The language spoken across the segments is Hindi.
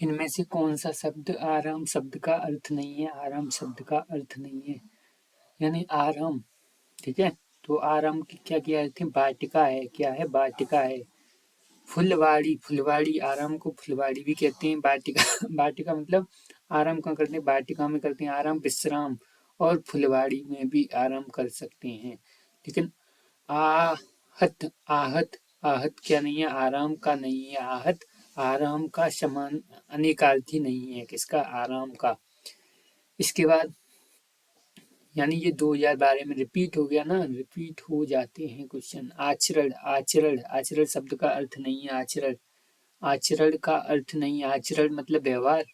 इनमें से कौन सा शब्द आराम शब्द का अर्थ नहीं है? आराम शब्द का अर्थ नहीं है यानी आराम, ठीक है। तो आराम की क्या क्या अर्थ है? वाटिका है, क्या है? वाटिका है। फुलवाड़ी, फुलवाड़ी आराम को फुलवाड़ी भी कहते हैं। वाटिका वाटिका मतलब आराम कहाँ करते हैं? वाटिका में करते हैं आराम, विश्राम। और फुलवाड़ी में भी आराम कर सकते हैं। लेकिन आहत, आहत, आहत क्या नहीं है? आराम का नहीं है। आहत आराम का समान अनेकार्थी नहीं है। किसका? आराम का। इसके बाद यानी ये 2012 में रिपीट हो गया ना, रिपीट हो जाते हैं क्वेश्चन। आचरण, आचरण, आचरण शब्द का अर्थ नहीं है। आचरण, आचरण का अर्थ नहीं है। आचरण मतलब व्यवहार,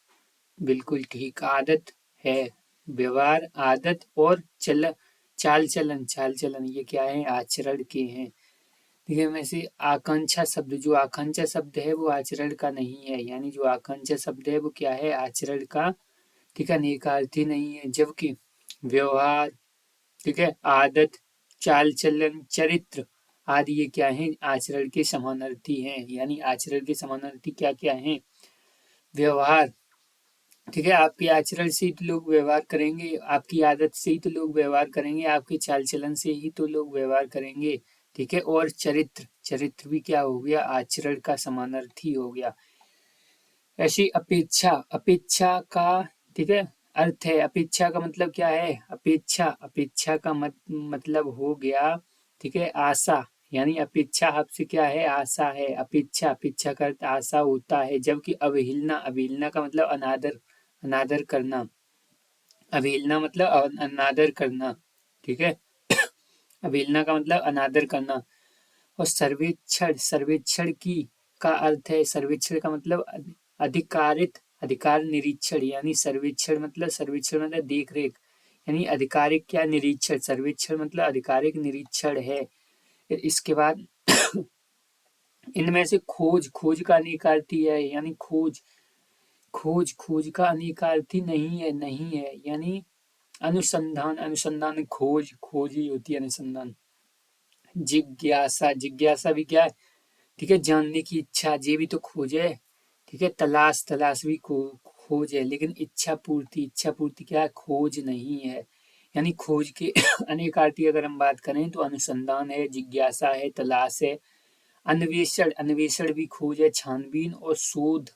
बिल्कुल ठीक। आदत है व्यवहार, आदत। और चाल चलन, चाल चलन ये क्या है? आचरण के हैं। देखिए में से आकांक्षा शब्द, जो आकांक्षा शब्द है वो आचरण का नहीं है। यानी जो आकांक्षा शब्द है वो क्या है? आचरण का, ठीक है, नेकार्थी नहीं है। जबकि व्यवहार, ठीक है, आदत, चाल चलन, चरित्र आदि ये क्या है? आचरण के समानार्थी हैं। यानी आचरण के समानार्थी क्या क्या हैं? व्यवहार, ठीक है, आपके आचरण से ही तो लोग व्यवहार करेंगे, आपकी आदत से ही तो लोग व्यवहार करेंगे, आपके चाल चलन से ही तो लोग व्यवहार करेंगे, ठीक है। और चरित्र, चरित्र भी क्या हो गया? आचरण का समानार्थी हो गया। ऐसी अपेक्षा, अपेक्षा का, ठीक है, अर्थ है। अपेक्षा का मतलब क्या है? अपेक्षा, अपेक्षा का मतलब हो गया, ठीक है, आशा। यानी अपेक्षा आपसे क्या है? आशा है। अपेक्षा, अपेक्षा का अर्थ आशा होता है। जबकि अवहेलना, अवहेलना का मतलब अनादर, अनादर करना। अवहेलना मतलब अनादर करना, ठीक है। अवहेलना का मतलब अनादर करना। और सर्वेक्षण, सर्वेक्षण की का अर्थ है, सर्वेक्षण का मतलब अधिकारित, अधिकार निरीक्षण। यानी सर्वेक्षण मतलब, सर्वेक्षण मतलब देख रेख। यानी अधिकारिक क्या? निरीक्षण। सर्वेक्षण मतलब अधिकारिक निरीक्षण है। इसके बाद इनमें से खोज, खोज का अनेकार्थी है। यानी खोज, खोज, खोज का अनेकार्थी नहीं है, नहीं है। यानी अनुसंधान, अनुसंधान खोज, खोज ही होती है अनुसंधान। जिज्ञासा, जिज्ञासा भी क्या है? ठीक है, जानने की इच्छा, ये भी तो खोज है। ठीक है, तलाश, तलाश भी खोज है। लेकिन इच्छा पूर्ति, इच्छा पूर्ति क्या है? खोज नहीं है। यानी खोज के अनेकार्थी अगर हम बात करें तो अनुसंधान है, जिज्ञासा है, तलाश है। अन्वेषण, अन्वेषण भी खोज है। छानबीन और शोध,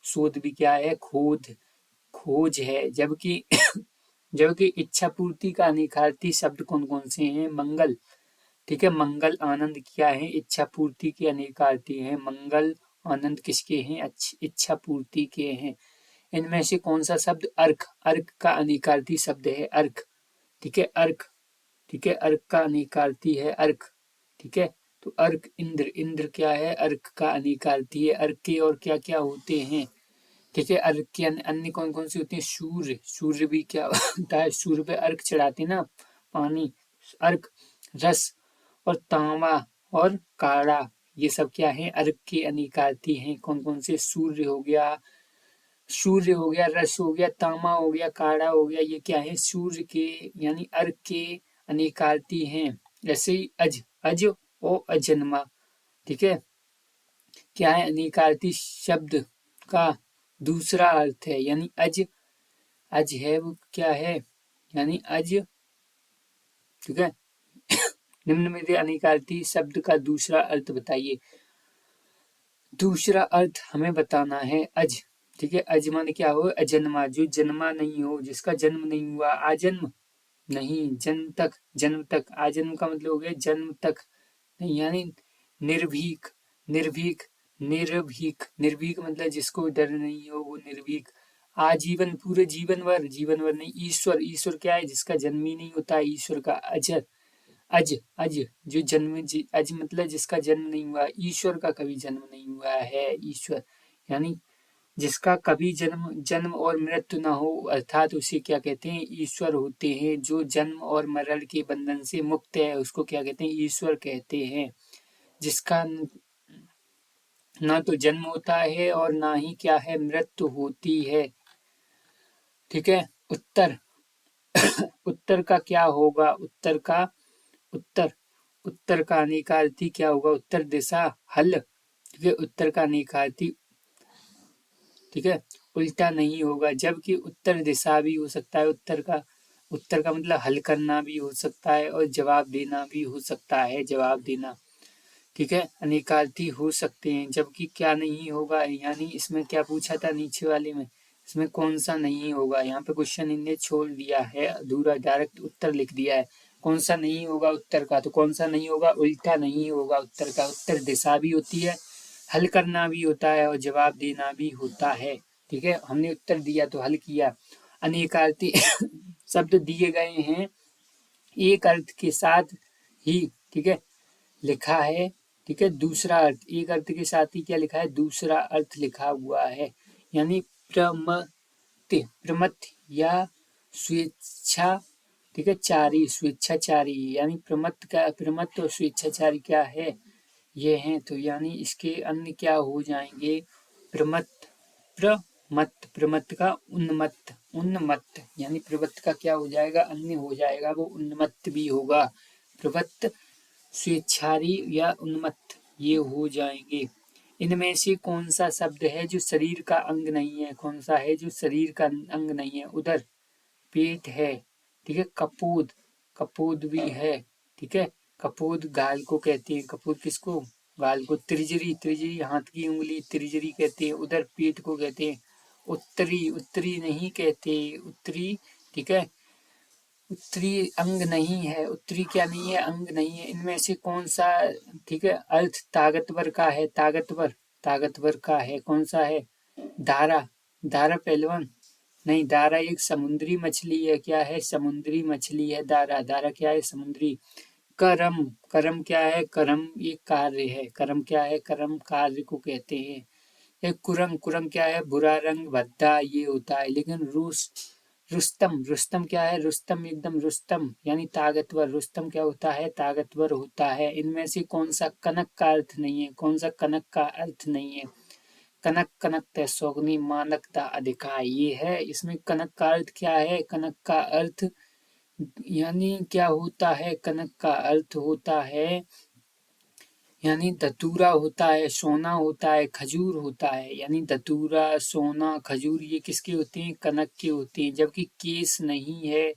शोध भी क्या है? खोज, खोज है। जबकि जबकि इच्छा पूर्ति का अनेकार्थी शब्द कौन कौन से हैं? मंगल, ठीक है, मंगल आनंद क्या है? इच्छा पूर्ति के अनेकार्थी हैं। मंगल आनंद किसके हैं? इच्छा पूर्ति के हैं। इनमें से कौन सा शब्द? अर्क, अर्क का अनेकार्थी शब्द है। अर्क, ठीक है, अर्क, ठीक है, अर्क का अनेकार्थी है अर्क, ठीक है। तो अर्क, इंद्र, इंद्र क्या है? अर्क का अनेकार्थी है। अर्क के और क्या क्या होते हैं? ठीक है, अर्क के अन्य कौन कौन से होते हैं? सूर्य, सूर्य भी क्या होता है? सूर्य पे अर्क चढ़ाते ना, पानी, अर्क। रस और तांबा और काड़ा ये सब क्या है? अर्क के अनेकार्थी हैं। कौन कौन से? सूर्य हो गया, सूर्य हो गया, रस हो गया, तांबा हो गया, काड़ा हो गया, ये क्या है? सूर्य के यानी अर्क के अनेकार्थी हैं। जैसे ही अज, अज और अजन्मा, ठीक है, क्या है? अनेकार्थी शब्द का दूसरा अर्थ है। यानी अज, अज है वो क्या है? यानी अज, ठीक है। निम्न में से अनेकार्थी शब्द का दूसरा अर्थ बताइए। दूसरा अर्थ हमें बताना है अज, ठीक है। अज माने क्या हो? अजन्मा, जो जन्मा नहीं हो, जिसका जन्म नहीं हुआ। आजन्म नहीं, जन्म तक, जन्म तक। आजन्म का मतलब हो गया जन्म तक नहीं। यानी निर्भीक, निर्भीक, निर्भीक, निर्भीक मतलब जिसको डर नहीं हो वो निर्भीक। आजीवन, पूरे जीवन भर, जीवन भर नहीं। ईश्वर, ईश्वर क्या है? जिसका जन्म ही नहीं होता, ईश्वर का। अजर, अज, अज जो जन्म, अज मतलब जिसका जन्म नहीं हुआ। ईश्वर का कभी जन्म नहीं हुआ है। ईश्वर यानी जिसका कभी जन्म, जन्म और मृत्यु न हो, अर्थात उसे क्या कहते हैं? ईश्वर होते हैं। जो जन्म और मरण के बंधन से मुक्त है उसको क्या कहते हैं? ईश्वर कहते हैं। जिसका ना तो जन्म होता है और ना ही क्या है? मृत्यु होती है, ठीक है। उत्तर, उत्तर का क्या होगा? उत्तर का, उत्तर, उत्तर का अनेकार्थी क्या होगा? उत्तर दिशा, हल, ठीक है। उत्तर का अनेकार्थी, ठीक है, उल्टा नहीं होगा। जबकि उत्तर दिशा भी हो सकता है, उत्तर का मतलब हल करना भी हो सकता है और जवाब देना भी हो सकता है, जवाब देना। ठीक है, अनेकार्थी हो सकते हैं। जबकि क्या नहीं होगा, यानी इसमें क्या पूछा था नीचे वाले में, इसमें कौन सा नहीं होगा। यहाँ पे क्वेश्चन इनने छोड़ दिया है अधूरा, डायरेक्ट उत्तर लिख दिया है। कौन सा नहीं होगा उत्तर का, तो कौन सा नहीं होगा, उल्टा नहीं होगा उत्तर का। उत्तर दिशा भी होती है, हल करना भी होता है और जवाब देना भी होता है। ठीक है, हमने उत्तर दिया तो हल किया। अनेकार्थी शब्द दिए गए हैं एक अर्थ के साथ ही, ठीक है, लिखा है। ठीक है, दूसरा अर्थ, एक अर्थ के साथ ही क्या लिखा है, दूसरा अर्थ लिखा हुआ है। यानी प्रमथ या स्वेच्छा, ठीक है, चारी, स्वेच्छाचारी, यानी प्रमथ और स्वेच्छाचारी क्या है, ये हैं। तो यानी इसके अन्य क्या हो जाएंगे, प्रमथ, प्रमथ का उन्मत्त, यानी प्रमथ का क्या हो जाएगा, अन्य हो जाएगा, वो उन्मत्त भी होगा। प्रमथ, स्वेच्छारी या उन्मत्त, ये हो जाएंगे। इनमें से कौन सा शब्द है जो शरीर का अंग नहीं है, कौन सा है जो शरीर का अंग नहीं है, उधर पेट है। ठीक है, कपूद, कपूद भी है। ठीक है, कपूद गाल को कहते हैं, कपूद किसको, गाल को। त्रिजरी, त्रिजरी हाथ की उंगली, त्रिजरी कहते हैं। उधर पेट को कहते हैं उत्तरी, उत्तरी नहीं कहते, उत्तरी। ठीक है, उत्तरी अंग नहीं है, उत्तरी क्या नहीं है, अंग नहीं है। इनमें से कौन सा, ठीक है, अर्थ ताकतवर का है, ताकतवर, ताकतवर का है, कौन सा है, दारा, दारा पहलवान नहीं, दारा एक समुद्री मछली है, क्या है, समुद्री मछली है दारा, दारा क्या है, समुद्री। करम, करम क्या है, करम एक कार्य है, करम क्या है, करम कार्य को कहते हैं। एक कुरंग, कुरंग क्या है, बुरा रंग, भद्दा, ये होता है। लेकिन रुस्तम, रुस्तम क्या है, रुस्तम एकदम रुस्तम, यानी ताकतवर, रुस्तम क्या होता है, ताकतवर होता है। इनमें से कौन सा कनक का अर्थ नहीं है, कौन सा कनक का अर्थ नहीं है, कनक, कनक सौगनी मानकता अधिकार, ये है। इसमें कनक का अर्थ क्या है, कनक का अर्थ यानी क्या होता है, कनक का अर्थ होता है यानी धतूरा होता है, सोना होता है, खजूर होता है। यानी धतूरा, सोना, खजूर ये किसके होते हैं, कनक के होते हैं। जबकि केस नहीं है,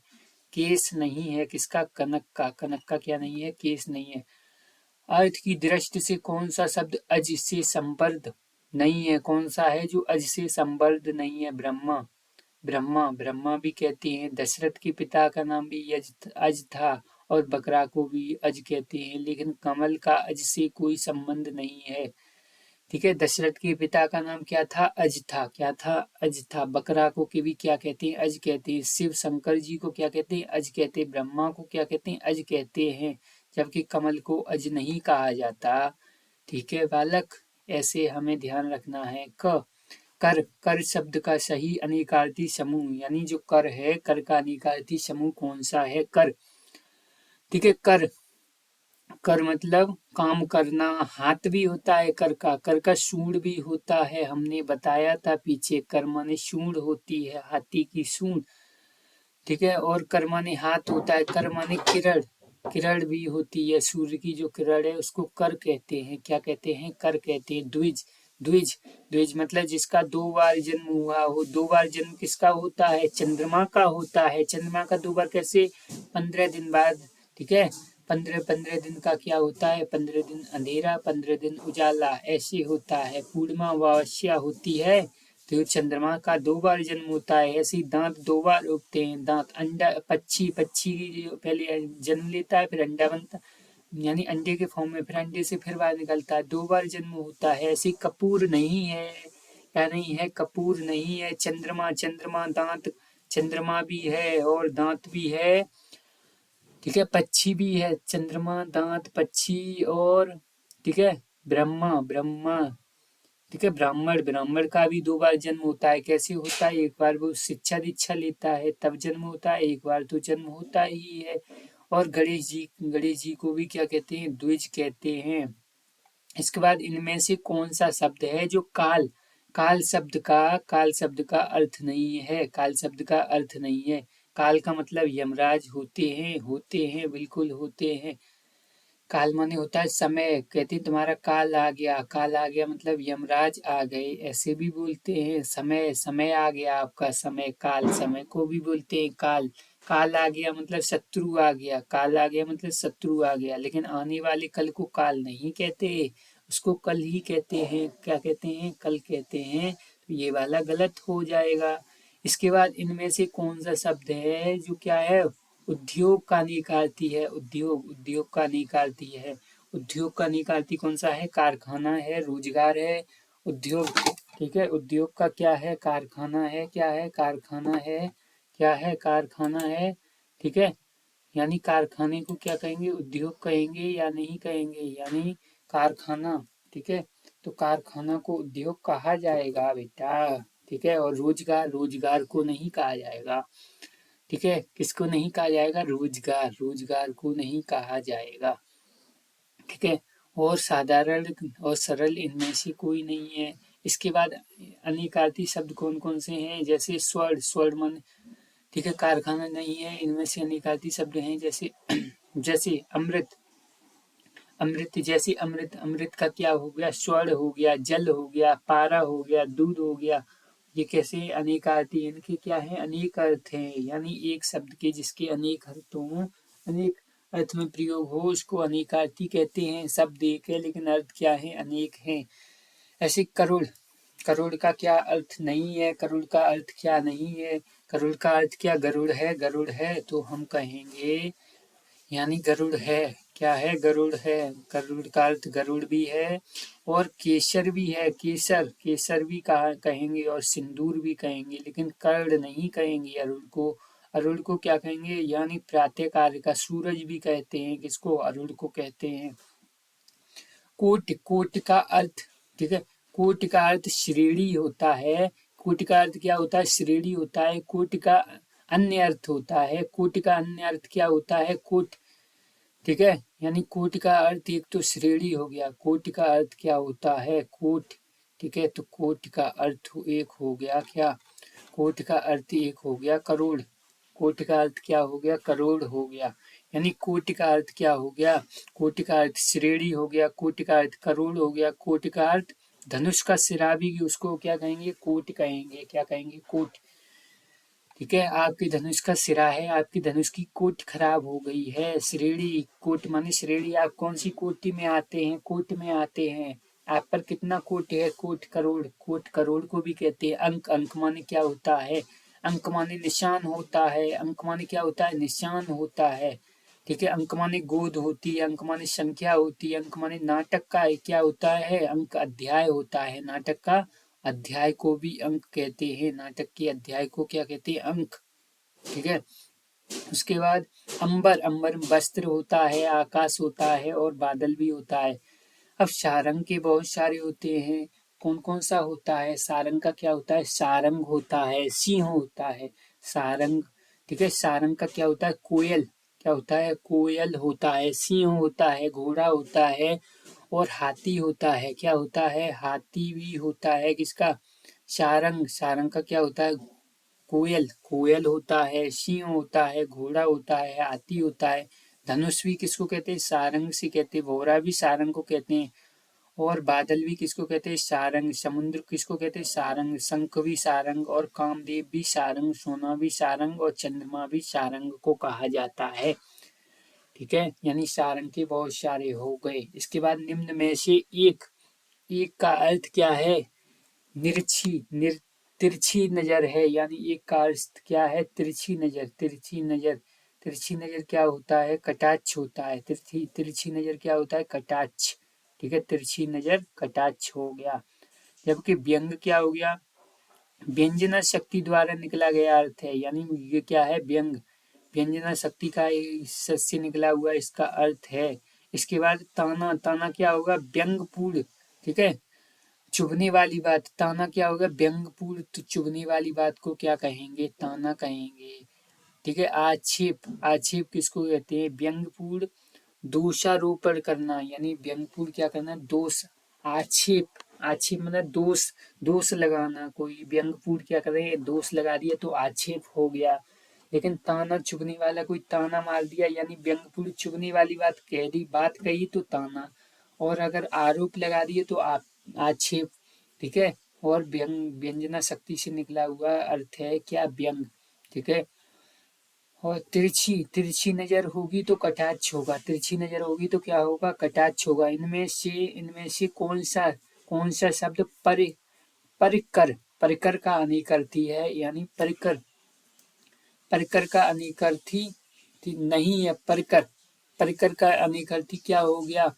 केस नहीं है किसका, कनक का, कनक का क्या नहीं है, केस नहीं है। अर्थ की दृष्टि से कौन सा शब्द अज से संबद्ध नहीं है, कौन सा है जो अज से संबद्ध नहीं है, ब्रह्मा, ब्रह्मा, ब्रह्मा भी कहते हैं। दशरथ के पिता का नाम भी अज था और बकरा को भी अज कहते हैं, लेकिन कमल का अज से कोई संबंध नहीं है। ठीक है, दशरथ के पिता का नाम क्या था, अज था, क्या था, अज था। बकरा को के भी क्या कहते हैं, अज कहते हैं। शिव शंकर जी को क्या कहते हैं, अज कहते हैं। ब्रह्मा को क्या कहते हैं, अज कहते हैं। जबकि कमल को अज नहीं कहा जाता। ठीक है बालक, ऐसे हमें ध्यान रखना है। कर, कर शब्द का सही अनेकार्थी समूह, यानी जो कर है, कर का अनेकार्थी समूह कौन सा है, कर। ठीक है, कर, कर मतलब काम करना, हाथ भी होता है कर का सूंड भी होता है, हमने बताया था पीछे। कर माने सूंड होती है, हाथी की सूंड। ठीक है, और कर माने हाथ होता है, कर माने किरण, किरण भी होती है, सूर्य की जो किरण है उसको कर कहते हैं, क्या कहते हैं, कर कहते हैं। द्विज, द्विज, द्विज मतलब जिसका दो बार जन्म हुआ हो। दो बार जन्म किसका होता है, चंद्रमा का होता है। चंद्रमा का दो बार कैसे, 15 दिन बाद। ठीक है, 15 दिन का क्या होता है, 15 दिन अंधेरा, 15 दिन उजाला, ऐसे होता है। पूर्णिमा अमावस्या होती है तो चंद्रमा का दो बार जन्म होता है। ऐसे दांत दो बार उगते हैं, दांत। अंडा, पक्षी, पक्षी पहले जन्म लेता है फिर अंडा बनता, यानी अंडे के फॉर्म में, फिर अंडे से फिर बाहर निकलता है, दो बार जन्म होता है। ऐसे कपूर नहीं है, क्या नहीं है, कपूर नहीं है। चंद्रमा, चंद्रमा दांत, चंद्रमा भी है और दांत भी है। ठीक है, पक्षी भी है, चंद्रमा दांत पक्षी और, ठीक है, ब्रह्मा, ब्रह्मा। ठीक है, ब्राह्मण, ब्राह्मण का भी दो बार जन्म होता है। कैसे होता है, एक बार वो शिक्षा दीक्षा लेता है तब जन्म होता है, एक बार तो जन्म होता ही है। और गणेश जी, गणेश जी को भी क्या कहते हैं, द्विज कहते हैं। इसके बाद इनमें से कौन सा शब्द है जो काल, काल शब्द का अर्थ नहीं है, काल शब्द का अर्थ नहीं है। काल का मतलब यमराज होते हैं, होते हैं, बिल्कुल होते हैं। काल माने होता है समय, कहते हैं तुम्हारा काल आ गया, काल आ गया मतलब यमराज आ गए, ऐसे भी बोलते हैं। समय, समय आ गया आपका, समय काल, समय को भी बोलते हैं काल। काल आ गया मतलब शत्रु आ गया, काल आ गया मतलब शत्रु आ गया, लेकिन आने वाले कल को काल नहीं कहते, उसको कल ही कहते हैं। क्या कहते हैं? कल कहते हैं। तो ये वाला गलत हो जाएगा। इसके बाद इनमें से कौन सा शब्द है जो क्या है, उद्योग का निकालती है? उद्योग, उद्योग का निकालती है। उद्योग का निकालती कौन सा है? कारखाना है, रोजगार है, उद्योग। ठीक है, उद्योग का क्या है? कारखाना है। क्या है? कारखाना है। क्या है? कारखाना है। ठीक है, यानी कारखाने को क्या कहेंगे? उद्योग कहेंगे या नहीं कहेंगे? यानी कारखाना। ठीक है, तो कारखाना को उद्योग कहा जाएगा बेटा। ठीक है, और रोजगार, रोजगार को नहीं कहा जाएगा। ठीक है, किसको नहीं कहा जाएगा? रोजगार, रोजगार को नहीं कहा जाएगा। ठीक है, और साधारण और सरल इनमें से कोई नहीं है। इसके बाद अनिकार्ती शब्द कौन कौन से हैं? जैसे स्वर्ण, स्वर्ण मन, ठीक है, कारखाना नहीं है। इनमें से अनिकार्ती शब्द हैं जैसे जैसे अमृत, अमृत, जैसे अमृत, अमृत का क्या हो गया? स्वर्ण हो गया, जल हो गया, पारा हो गया, दूध हो गया। ये कैसे अनेकार्थी? इनके क्या है? अनेक अर्थ हैं, यानी एक शब्द के जिसके अनेक अर्थ हों, अनेक अर्थ में प्रयोग हो, उसको अनेकार्थी कहते हैं। शब्द एक है लेकिन अर्थ क्या है? अनेक हैं। ऐसे करोड़, करोड़ का क्या अर्थ नहीं है? करोड़ का अर्थ क्या नहीं है? करोड़ का अर्थ क्या? गरुड़ है, गरुड़ है, तो हम कहेंगे यानी गरुड़ है। क्या है? गरुड़ है। गरुड़ का अर्थ गरुड़ भी है, और केसर भी है, केसर, केसर भी कहा कहेंगे, और सिंदूर भी कहेंगे, लेकिन कर्ण नहीं कहेंगे अरुण को। अरुण को क्या कहेंगे? यानी प्रातः काल का सूरज भी कहते हैं। किसको? अरुण को कहते हैं। कोट, कोट का अर्थ, ठीक है, कोट का अर्थ श्रेणी होता है। कोट का अर्थ क्या होता है? श्रेणी होता है। कोट का अन्य अर्थ होता है। कोट का अन्य अर्थ क्या होता है? कोट, ठीक है, यानी कोट का अर्थ एक तो श्रेणी हो गया। कोट का अर्थ क्या होता है? कोट। ठीक है, तो कोट का अर्थ एक हो गया क्या? कोट का अर्थ एक हो गया करोड़। कोट का अर्थ क्या हो गया? करोड़ हो गया। यानी कोट का अर्थ क्या हो गया? कोट का अर्थ श्रेणी हो गया, कोट का अर्थ करोड़ हो गया, कोट का अर्थ धनुष का सिरा भी, उसको क्या कहेंगे? कोट कहेंगे। क्या कहेंगे? कोट। ठीक है, आपके धनुष का सिरा है, आपकी धनुष की कोट खराब हो गई है। श्रेणी, कोट माने श्रेणी। आप कौन सी कोटि में आते हैं? कोट में आते हैं। आप पर कितना कोट है? कोट करोड़। कोट करोड़ को भी कहते हैं। अंक, अंक माने क्या होता है? अंक माने निशान होता है। अंक माने क्या होता है? निशान होता है। ठीक है, अंक माने गोद होती है, अंक माने संख्या होती है, अंक माने नाटक का क्या होता है? अंक अध्याय होता है। नाटक का अध्याय को भी अंक कहते हैं। नाटक के अध्याय को क्या कहते हैं? अंक। ठीक है, उसके बाद अंबर, अंबर वस्त्र होता है, आकाश होता है, और बादल भी होता है। अब सारंग के बहुत सारे होते हैं। कौन कौन सा होता है? सारंग का क्या होता है? सारंग होता है, सिंह होता है, सारंग। ठीक है, सारंग का क्या होता है? कोयल। क्या होता है? कोयल होता है, सिंह होता है, घोड़ा होता है, और हाथी होता है। क्या होता है? हाथी भी होता है। किसका? सारंग। सारंग का क्या होता है? कोयल। कोयल होता है, सिंह होता है, घोड़ा होता है, हाथी होता है। धनुष भी किसको कहते हैं? सारंग से कहते हैं। भौरा भी सारंग को कहते हैं। और बादल भी किसको कहते हैं? सारंग। समुद्र किसको कहते हैं? सारंग। शंख भी सारंग, और कामदेव भी सारंग, सोना भी सारंग, और चंद्रमा भी सारंग को कहा जाता है। ठीक है, यानी सारंग के बहुत सारे हो गए। इसके बाद निम्न में से एक, एक का अर्थ क्या है? निर्छी, तिरछी नजर है, यानी एक का अर्थ क्या है? तिरछी नजर, तिरछी नजर। तिरछी नजर क्या होता है? कटाक्ष होता है। तिरछी, तिरछी नजर क्या होता है? कटाक्ष। ठीक है, तिरछी नजर कटाक्ष हो गया। जबकि व्यंग क्या हो गया? व्यंजना शक्ति द्वारा निकला गया अर्थ है, यानी ये क्या है? व्यंग। व्यंजना शक्ति का से निकला हुआ इसका अर्थ है। इसके बाद ताना, ताना क्या होगा? व्यंगपूर्ण। ठीक है, चुभने वाली बात। ताना क्या होगा? व्यंगपूर्ण। तो चुभने वाली बात को क्या कहेंगे? ताना कहेंगे। ठीक है, आक्षेप, आक्षेप किसको कहते हैं? व्यंगपूर्ण। दोषारोपण करना, यानी व्यंगपूर्ण क्या करना? दोष, आक्षेप। आक्षेप मतलब दोष, दोष लगाना। कोई व्यंगपूर्ण क्या कर रहे हैं? दोष लगा दिया, तो आक्षेप हो गया। लेकिन ताना चुभने वाला कोई ताना मार दिया यानी व्यंग्यपूर्ण चुभने वाली बात कह दी, बात कही तो ताना, और अगर आरोप लगा दिए तो आक्षेप, ठीक है। और व्यंजना शक्ति से निकला हुआ अर्थ है क्या, व्यंग, ठीक है। और तिरछी तिरछी नजर होगी तो कटाक्ष होगा, तिरछी नजर होगी तो क्या होगा, कटाक्ष होगा। इनमें से कौन सा शब्द परिकर, परिकर का अनिकर्थी है, यानी परिकर, परिकर का अनिकर्थी नहीं है। परिकर, परिकर का अनिकर्थी क्या हो गया,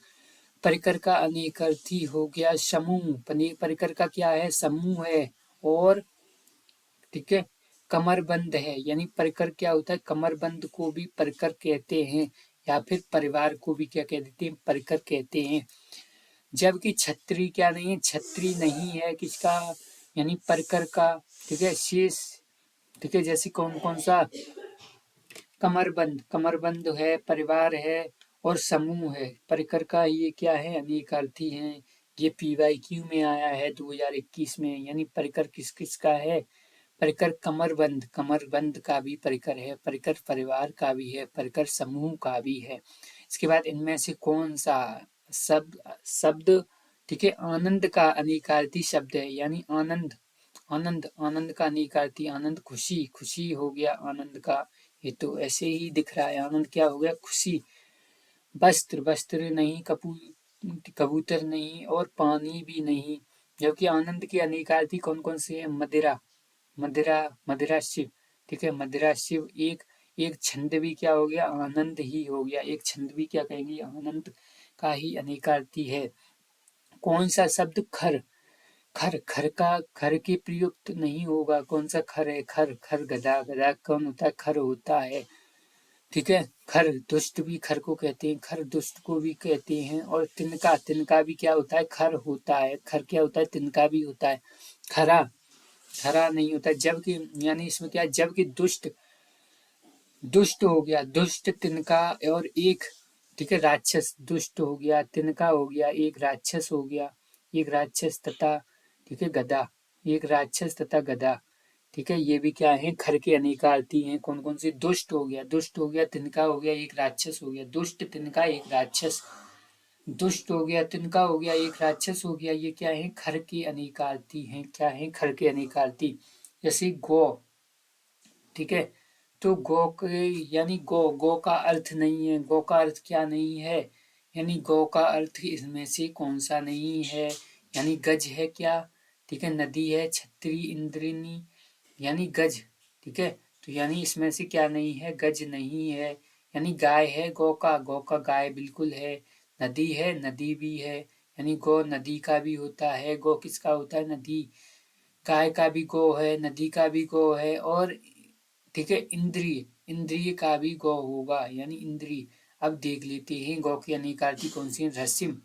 परिकर का अनिकर्थी हो गया समूह। परिकर का क्या है, समूह है। और ठीक है, कमरबंद है, यानी परिकर क्या होता है, कमरबंद को भी परिकर कहते हैं, या फिर परिवार को भी क्या कह देते हैं, परिकर कहते हैं। जबकि छतरी क्या नहीं है, छतरी नहीं है किसका, यानी परिकर का, ठीक है। शेष, ठीक है, जैसे कौन कौन सा, कमरबंद, कमरबंद है, परिवार है, और समूह है। परिकर का ये क्या है, अनेकार्थी है। ये PYQ में आया है 2021 में, यानी परिकर किस किस का है, परिकर कमरबंद, कमरबंद का भी परिकर है, परिकर परिवार का भी है, परिकर समूह का भी है। इसके बाद इनमें से कौन सा शब्द शब्द ठीक है, आनंद का अनिकार्थी शब्द है, यानी आनंद, आनंद, आनंद का अनिकार्थी, आनंद खुशी, खुशी हो गया आनंद का। ये तो ऐसे ही दिख रहा है, आनंद क्या हो गया, खुशी। वस्त्र, वस्त्र नहीं, कबूतर नहीं, और पानी भी नहीं। जबकि आनंद के अनिकार्थी कौन कौन से हैं, मदिरा, मदिरा, मदिरा शिव, ठीक है, मदिरा शिव। एक एक छंद भी क्या हो गया, आनंद ही हो गया, एक छंद भी क्या कहेंगे, आनंद का ही अनिकार्थी है। कौन सा शब्द खर, खर, खर का, खर के प्रयुक्त नहीं होगा, कौन सा खर है, खर, खर गधा, गधा कौन होता है, खर होता है, ठीक है। खर, दुष्ट भी खर को कहते हैं, खर दुष्ट को भी कहते हैं। और तिनका, तिनका भी क्या होता है, खर होता है, खर क्या होता है, तिनका भी होता है। खरा, खरा नहीं होता, जबकि यानी इसमें क्या है, जबकि दुष्ट, दुष्ट हो गया, दुष्ट तिनका, और एक, ठीक है, राक्षस, दुष्ट हो गया, तिनका हो गया, एक राक्षस हो गया, एक राक्षस तथा, ठीक है, गधा, एक राक्षस तथा गधा, ठीक है। ये भी क्या है, खर के अनेकार्थी हैं। कौन कौन से, दुष्ट हो गया, दुष्ट हो गया, तिनका हो गया, एक राक्षस हो गया, दुष्ट, तिनका, एक राक्षस, दुष्ट हो गया, तिनका हो गया, एक राक्षस हो गया। ये क्या है, खर के अनेकार्थी हैं, क्या है, खर के अनेकार्थी। जैसे गौ, ठीक है, तो गौ के, यानी गौ, गौ का अर्थ नहीं है, गौ का अर्थ क्या नहीं है, यानी गौ का अर्थ इसमें से कौन सा नहीं है, यानी गज है क्या, ठीक है, नदी है, छतरी, इंद्रिनी, यानी गज, ठीक है। तो यानी इसमें से क्या नहीं है, गज नहीं है। यानी गाय है, गौ का, गौ का गाय बिल्कुल है। नदी है, नदी भी है, यानी गौ नदी का भी होता है, गौ किसका होता है, नदी, गाय का भी गौ है, नदी का भी गौ है। और ठीक है, इंद्रिय, इंद्रिय का भी गौ होगा, यानी इंद्रिय। अब देख लेते हैं गौ की अनेकार्थी कौन सी है, रसिम,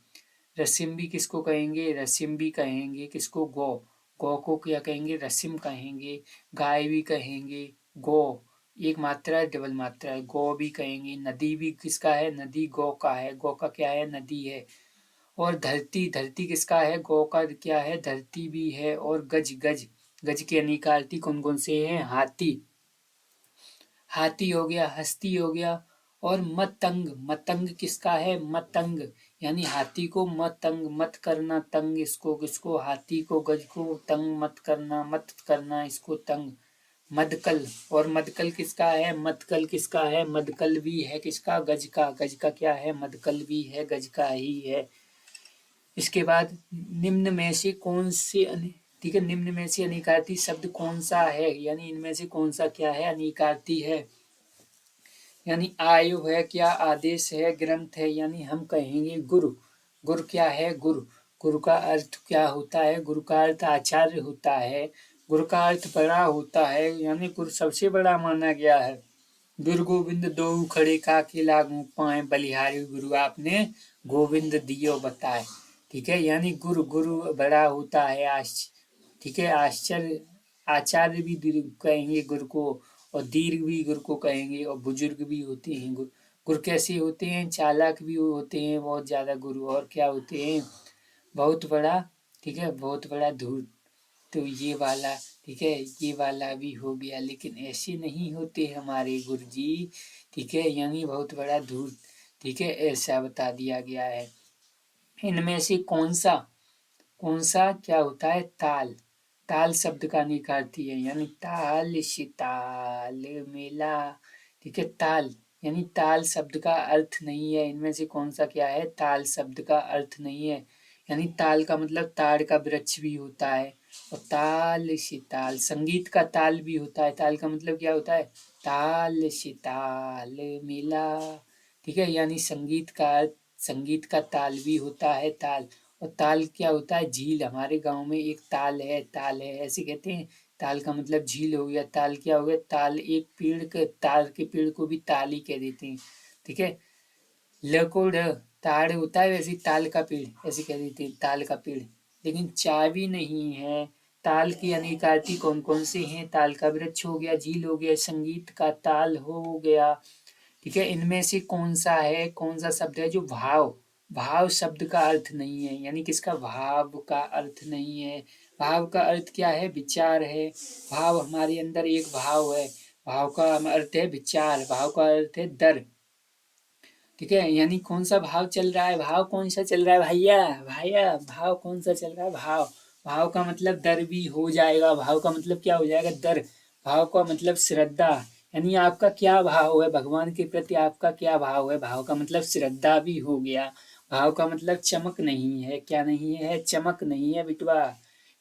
रसिम भी किसको कहेंगे, रसिम भी कहेंगे किसको, गौ, गौ को क्या कहेंगे, रसिम कहेंगे। गाय भी कहेंगे, गौ, एक मात्रा है, डबल मात्रा है, गौ भी कहेंगे। नदी भी किसका है, नदी गौ का है, गौ का क्या है, नदी है। और धरती, धरती किसका है, गौ का क्या है, धरती भी है। और गज, गज, गज के अनेकार्थी कौन कौन से हैं, हाथी, हाथी हो गया, हस्ती हो गया। और मतंग, मतंग किसका है, मतंग, यानी हाथी को मतंग, मत करना तंग इसको, किसको, हाथी को, गज को तंग मत करना, मत करना इसको तंग। मदकल, और मदकल किसका है, मतकल किसका है, मदकल भी है किसका, गज का, गज का क्या है, मदकल भी है, गज का ही है। इसके बाद निम्न में से कौन से ठीक है, निम्न में से अनिकार्थी शब्द कौन सा है, यानी इनमें से कौन सा क्या है, अनिकार्थी है। यानी आयु है क्या, आदेश है, ग्रंथ है, यानी हम कहेंगे गुरु, गुरु क्या है, गुरु, गुरु का अर्थ क्या होता है, गुरु का अर्थ आचार्य होता है, गुरु का अर्थ बड़ा होता है, यानी गुरु सबसे बड़ा माना गया है। गुरु गोविंद दो खड़े काके लागू पाए, बलिहारी गुरु आपने गोविंद दियो बताए, ठीक है। यानी गुरु, गुरु बड़ा होता है, ठीक है, आश्चर्य, आचार्य भी कहेंगे गुरु को, और दीर्घ भी गुरु को कहेंगे, और बुजुर्ग भी होते हैं गुरु। गुरु कैसे होते हैं, चालाक भी होते हैं बहुत ज्यादा गुरु, और क्या होते हैं, बहुत बड़ा, ठीक है, बहुत बड़ा धूर्त, तो ये वाला, ठीक है, ये वाला भी हो गया। लेकिन ऐसे नहीं होते हमारे गुरुजी, ठीक है, यानी बहुत बड़ा धूर्त, ठीक है, ऐसा बता दिया गया है। इनमें से कौन सा क्या होता है? ताल। ताल शब्द का निकालती है, यानी ताल शिताल मेला, ठीक है, ताल यानी ताल शब्द का अर्थ नहीं है। इनमें से कौन सा क्या है? ताल शब्द का अर्थ नहीं है। यानी ताल का मतलब ताड़ का वृक्ष भी होता है, और ताल शिताल संगीत का ताल भी होता है। ताल का मतलब क्या होता है? ताल शिताल मेला, ठीक है, यानी संगीत का ताल भी होता है, ताल। और ताल क्या होता है? झील। हमारे गांव में एक ताल है ऐसे कहते हैं। ताल का मतलब झील हो गया। ताल क्या हो गया? ताल एक पेड़ के, ताल के पेड़ को भी ताल ही कह देते हैं, ठीक है। ल को ढ, ताड़ होता है, वैसे ताल का पेड़ ऐसे कह देते हैं, ताल का पेड़। लेकिन चाबी नहीं है। ताल की अनेक आरती कौन कौन से हैं? ताल का वृक्ष हो गया, झील हो गया, संगीत का ताल हो गया, ठीक है। इनमें से कौन सा है, कौन सा शब्द है जो भाव शब्द का अर्थ नहीं है? यानी किसका? भाव का अर्थ नहीं है। भाव का अर्थ क्या है? विचार है। भाव, हमारे अंदर एक भाव है, भाव का अर्थ है विचार, भाव का अर्थ है डर, ठीक है। यानी कौन सा भाव चल रहा है? भाव कौन सा चल रहा है भैया? भैया भाव कौन सा चल रहा है? भाव का मतलब डर भी हो जाएगा। भाव का मतलब क्या हो जाएगा? डर। भाव का मतलब श्रद्धा, यानी आपका क्या भाव है भगवान के प्रति? आपका क्या भाव है? भाव का मतलब श्रद्धा भी हो गया। भाव का मतलब चमक नहीं है। क्या नहीं है? चमक नहीं है बिटवा।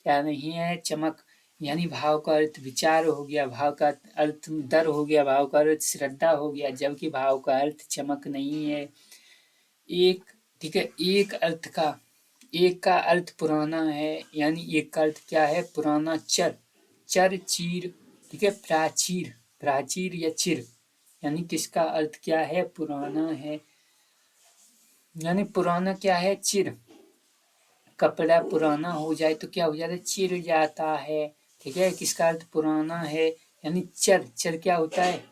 क्या नहीं है? चमक। यानी भाव का अर्थ विचार हो गया, भाव का अर्थ डर हो गया, भाव का अर्थ श्रद्धा हो गया, जबकि भाव का अर्थ चमक नहीं है। एक, ठीक है, एक का अर्थ पुराना है, यानी एक का अर्थ क्या है? पुराना। चर चीर, ठीक है, प्राचीर या चिर, यानी किसका अर्थ क्या है? पुराना है। यानी पुराना क्या है? चिर। कपड़ा पुराना हो जाए तो क्या हो जाता है? चिर जाता है, ठीक है। किसका अर्थ पुराना है? यानी चर क्या होता है?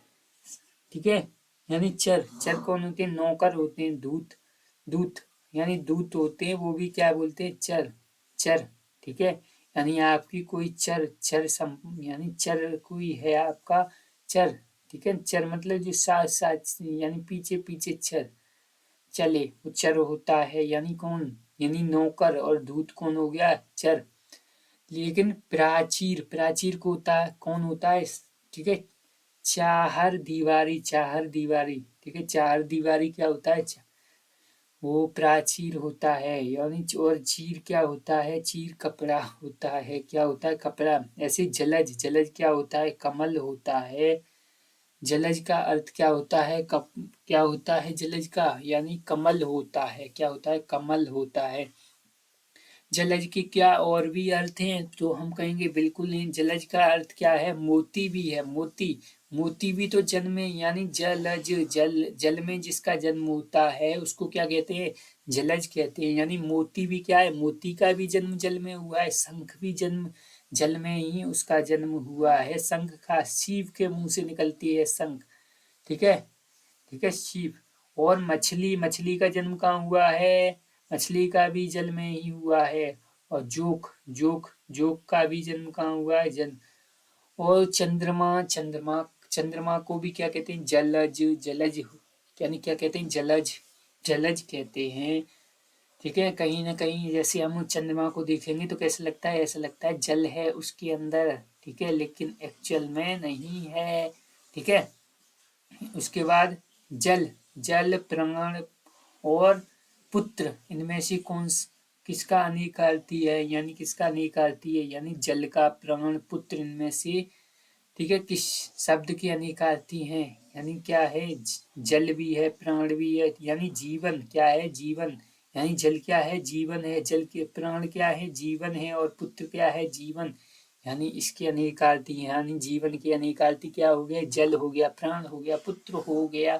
ठीक है, यानी चर कौन होते हैं? नौकर होते हैं, दूत यानी दूत होते हैं, वो भी क्या बोलते हैं? चर, ठीक है। यानी आपकी कोई यानी चर कोई है आपका, चर, ठीक है। चर मतलब जो साथ साथ, यानी पीछे पीछे चले, वो चर होता है। यानी कौन? यानी नौकर। और दूत कौन हो गया? चर। लेकिन प्राचीर को कौन होता है? ठीक है, चाहर दीवारी, ठीक है। चाहर दीवारी क्या होता है? वो प्राचीर होता है। यानी और चीर क्या होता है? चीर कपड़ा होता है। क्या होता है? कपड़ा। ऐसे जलज क्या होता है? कमल होता है। जलज का अर्थ क्या होता है? क्या होता है जलज का? यानी कमल होता है। क्या होता है? कमल होता है। जलज के क्या और भी अर्थ हैं? तो हम कहेंगे बिल्कुल नहीं। जलज का अर्थ क्या है? मोती भी है। मोती भी तो जन्म में, यानी जल में जिसका जन्म होता है उसको क्या कहते हैं? जलज कहते हैं। यानी मोती भी क्या है? मोती का भी जन्म जल में हुआ है। शंख भी जन्म जल में ही उसका जन्म हुआ है। शंख का, शिव के मुंह से निकलती है शंख, ठीक है, ठीक है, शिव। और मछली का जन्म कहाँ हुआ है? मछली का भी जल में ही हुआ है। और जोक का भी जन्म कहाँ हुआ है? और चंद्रमा को भी क्या कहते हैं? जलज, यानी क्या कहते हैं? जलज कहते हैं, ठीक है। कहीं ना कहीं जैसे हम चंद्रमा को देखेंगे तो कैसा लगता है? ऐसा लगता है जल है उसके अंदर, ठीक है, लेकिन एक्चुअल में नहीं है, ठीक है। उसके बाद जल प्राण और पुत्र, इनमें से किसका अनेक आरती है? यानी किसका अनेक आरती है? यानी जल का, प्राण, पुत्र, इनमें से, ठीक है, किस शब्द की अनेक आरती है? यानी क्या है? जल भी है, प्राण भी है, यानी जीवन। क्या है? जीवन। यानी जल क्या है? जीवन है। जल के प्राण क्या है? जीवन है। और पुत्र क्या है? जीवन। यानी इसकी अनेक आरती है। यानी जीवन की अनेक आरती क्या हो गया? जल हो गया, प्राण हो गया, पुत्र हो गया,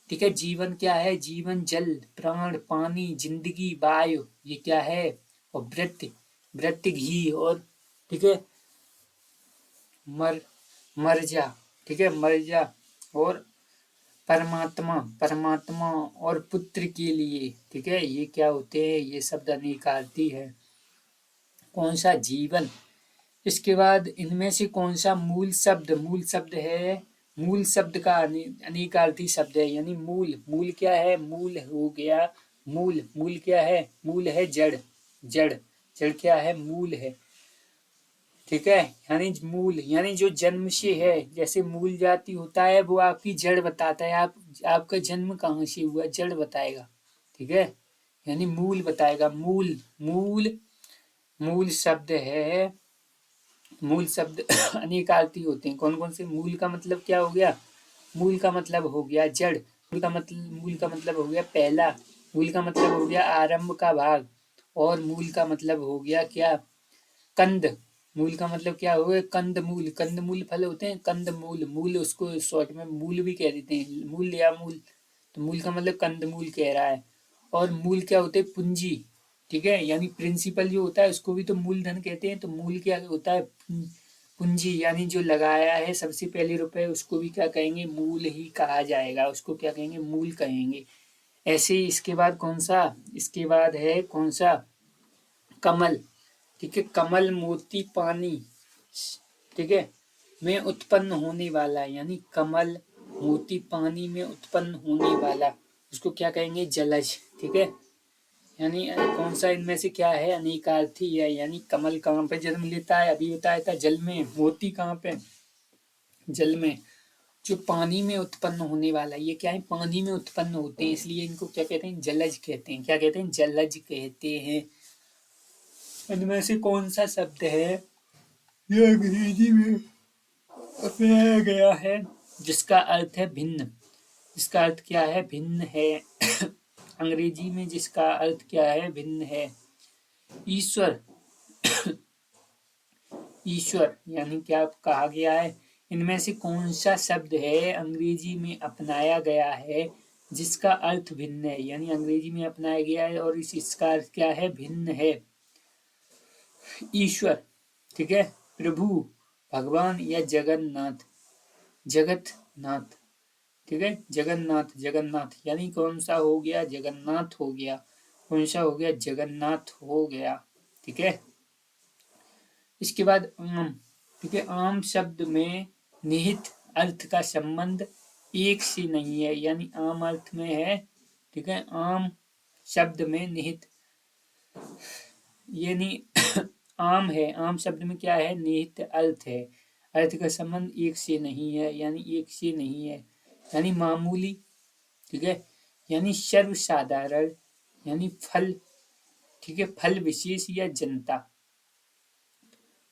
ठीक है। जीवन क्या है? जीवन जल, प्राण पानी, जिंदगी वायु, ये क्या है? और वृत्ति घी, और ठीक है, मर मर जा, ठीक है, मर जा। और परमात्मा और पुत्र के लिए, ठीक है, ये क्या होते हैं? ये शब्द अनेकार्थी है। कौन सा? जीवन। इसके बाद इनमें से कौन सा मूल शब्द है, मूल शब्द का अनेकार्थी शब्द है, यानी मूल, मूल क्या है, मूल हो गया, मूल, मूल क्या है, मूल है जड़, जड़, जड़ क्या है, मूल है, ठीक है। यानी मूल यानी जो जन्म से है, जैसे मूल जाति होता है वो आपकी जड़ बताता है, आपका जन्म कहाँ से हुआ, जड़ बताएगा, ठीक है। यानी मूल बताएगा, मूल, मूल, मूल शब्द है, मूल शब्द अनेकार्थी होते हैं। कौन कौन से? मूल का मतलब क्या हो गया, मूल का मतलब हो गया जड़, मूल का मतलब हो गया पहला, मूल का मतलब हो गया आरंभ का भाग, और मूल का मतलब हो गया क्या, कंद, मूल का मतलब क्या हो गया, कंद मूल, कंद मूल फल होते हैं, कंद मूल, मूल उसको शॉर्ट में मूल भी कह देते हैं, मूल या मूल, तो मूल का मतलब कंद मूल कह रहा है। और मूल क्या होते हैं, पूंजी, ठीक है, यानी प्रिंसिपल जो होता है उसको भी तो मूलधन कहते हैं, तो मूल क्या होता है, पूंजी, यानी जो लगाया है सबसे पहले रुपए उसको भी क्या कहेंगे, मूल ही कहा जाएगा, उसको क्या कहेंगे, मूल कहेंगे। ऐसे ही इसके बाद कौन सा, इसके बाद है कौन सा, कमल, ठीक है, कमल मोती पानी, ठीक है, में उत्पन्न होने वाला, यानी कमल मोती पानी में उत्पन्न होने वाला, उसको क्या कहेंगे, जलज, ठीक है। यानी कौन सा इनमें से क्या है, अनेकार्थी है, यानी कमल कहाँ पे जन्म लेता है, अभी बताया था जल में, मोती कहाँ पे, जल में, जो पानी में उत्पन्न होने वाला, ये क्या है, पानी में उत्पन्न होते हैं, इसलिए इनको क्या कहते हैं, जलज कहते हैं, क्या कहते हैं, जलज कहते हैं। इनमें से कौन सा शब्द है, ये अंग्रेजी में अपनाया गया है, जिसका अर्थ है भिन्न, जिसका अर्थ क्या है, भिन्न है अंग्रेजी में जिसका अर्थ क्या है, भिन्न है, ईश्वर, ईश्वर, यानी क्या कहा गया है, इनमें से कौन सा शब्द है अंग्रेजी में अपनाया गया है जिसका अर्थ भिन्न है, यानी अंग्रेजी में अपनाया गया है और इसका अर्थ क्या है, भिन्न है, ईश्वर, ठीक है, प्रभु, भगवान या जगन्नाथ, जगतनाथ, ठीक है, जगन्नाथ, जगन्नाथ, यानी कौन सा हो गया, जगन्नाथ हो गया, कौन सा हो गया, जगन्नाथ हो गया, ठीक है। इसके बाद आम, ठीक है, आम शब्द में निहित अर्थ का संबंध एक से नहीं है, यानी आम अर्थ में है, ठीक है, आम शब्द में निहित, यानी आम है, आम शब्द में क्या है, निहित अर्थ है, अर्थ का संबंध एक से नहीं है, यानी एक से नहीं है, यानी मामूली, ठीक है, यानी सर्वसाधारण, यानी फल, ठीक है, फल विशेष या जनता,